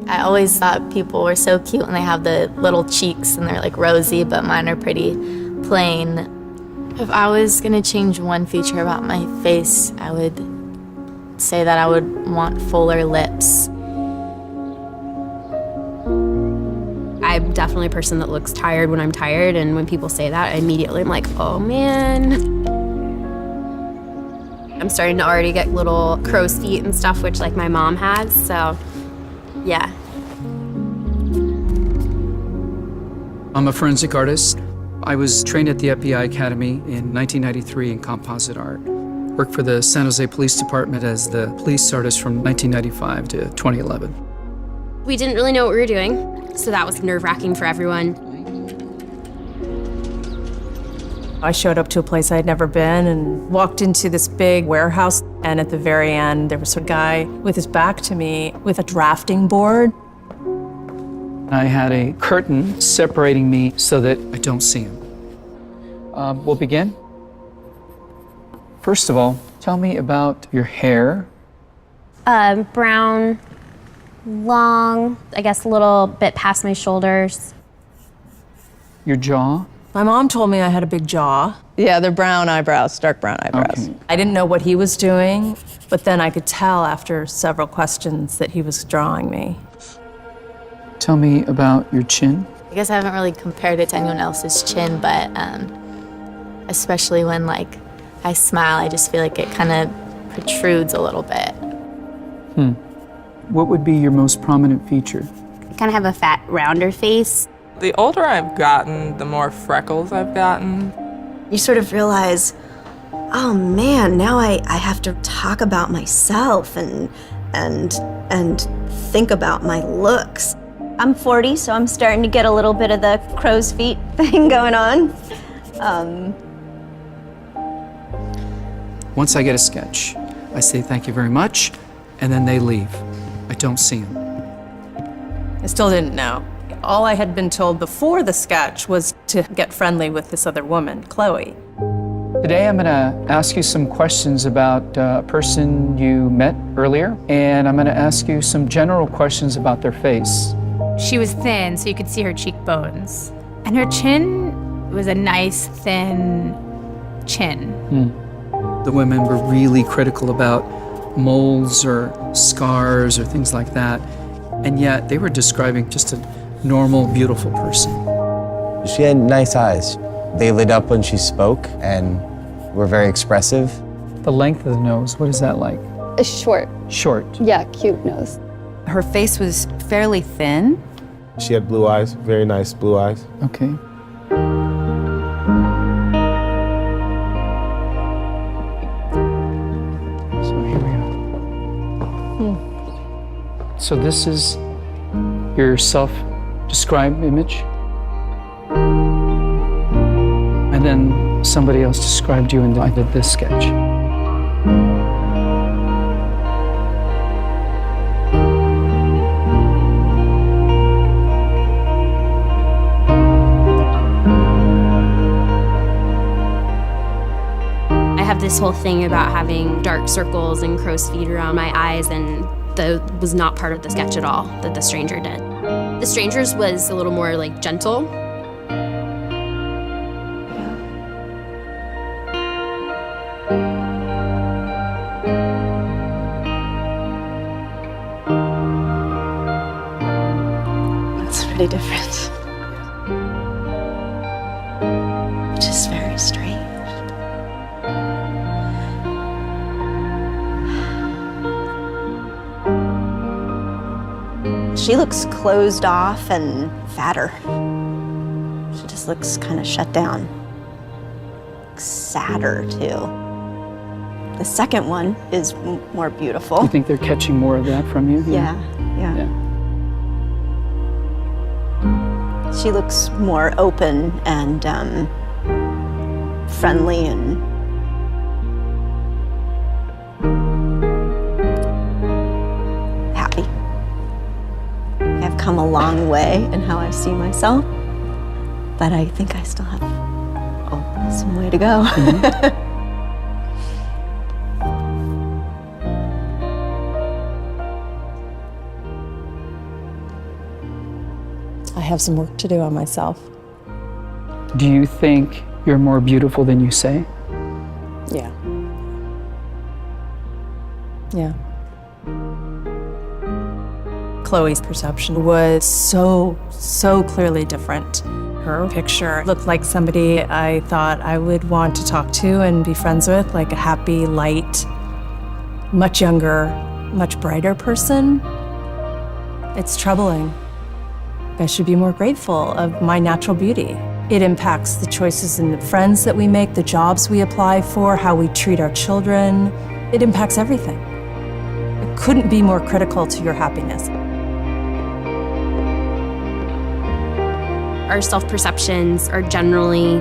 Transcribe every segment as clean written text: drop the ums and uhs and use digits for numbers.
I always thought people were so cute when they have the little cheeks and they're like rosy, but mine are pretty plain. If I was gonna change one feature about my face, I would say that I would want fuller lips. I'm definitely a person that looks tired when I'm tired, and when people say that, I immediately am like, oh man. I'm starting to already get little crow's feet and stuff, which like my mom has, so yeah. I'm a forensic artist. I was trained at the FBI Academy in 1993 in composite art. Worked for the San Jose Police Department as the police artist from 1995 to 2011. We didn't really know what we were doing, so that was nerve-wracking for everyone. I showed up to a place I had never been and walked into this big warehouse, and at the very end, there was a guy with his back to me with a drafting board. I had a curtain separating me so that I don't see him. We'll begin. First of all, tell me about your hair. Brown, long, I guess a little bit past my shoulders. Your jaw. My mom told me I had a big jaw. Yeah, they're brown eyebrows, dark brown eyebrows. Okay. I didn't know what he was doing, but then I could tell after several questions that he was drawing me. Tell me about your chin. I guess I haven't really compared it to anyone else's chin, but especially when like I smile, I just feel like it kind of protrudes a little bit. What would be your most prominent feature? I kind of have a fat, rounder face. The older I've gotten, the more freckles I've gotten. You sort of realize, oh man, now I have to talk about myself and think about my looks. I'm 40, so I'm starting to get a little bit of the crow's feet thing going on. Once I get a sketch, I say thank you very much, and then they leave. I don't see them. I still didn't know. All I had been told before the sketch was to get friendly with this other woman, Chloe. Today I'm gonna ask you some questions about a person you met earlier, and I'm gonna ask you some general questions about their face. She was thin, so you could see her cheekbones. And her chin was a nice, thin chin. The women were really critical about moles or scars or things like that, and yet they were describing just a normal, beautiful person. She had nice eyes. They lit up when she spoke and were very expressive. The length of the nose, what is that like? Short. Short. Yeah, cute nose. Her face was fairly thin. She had blue eyes, very nice blue eyes. Okay. So here we go. So this is your self-described image. And then somebody else described you and I did this sketch. I have this whole thing about having dark circles and crow's feet around my eyes, and that was not part of the sketch at all that the stranger did. The stranger's was a little more like gentle. That's pretty different. Which is very strange. She looks closed off and fatter. She just looks kind of shut down. Sadder, too. The second one is more beautiful. You think they're catching more of that from you? Yeah. She looks more open and friendly and happy. I've come a long way in how I see myself, but I think I still have some way to go. have some work to do on myself. Do you think you're more beautiful than you say? Yeah. Yeah. Chloe's perception was so clearly different. Her picture looked like somebody I thought I would want to talk to and be friends with, like a happy, light, much younger, much brighter person. It's troubling. I should be more grateful of my natural beauty. It impacts the choices and the friends that we make, the jobs we apply for, how we treat our children. It impacts everything. It couldn't be more critical to your happiness. Our self-perceptions are generally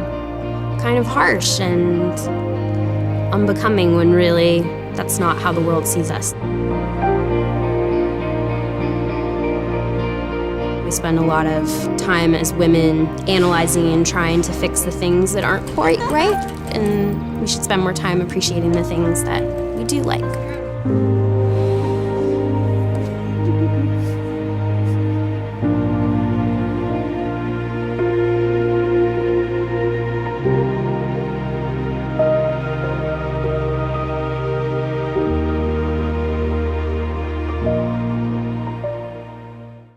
kind of harsh and unbecoming when really that's not how the world sees us. We spend a lot of time as women analyzing and trying to fix the things that aren't quite right, and we should spend more time appreciating the things that we do like.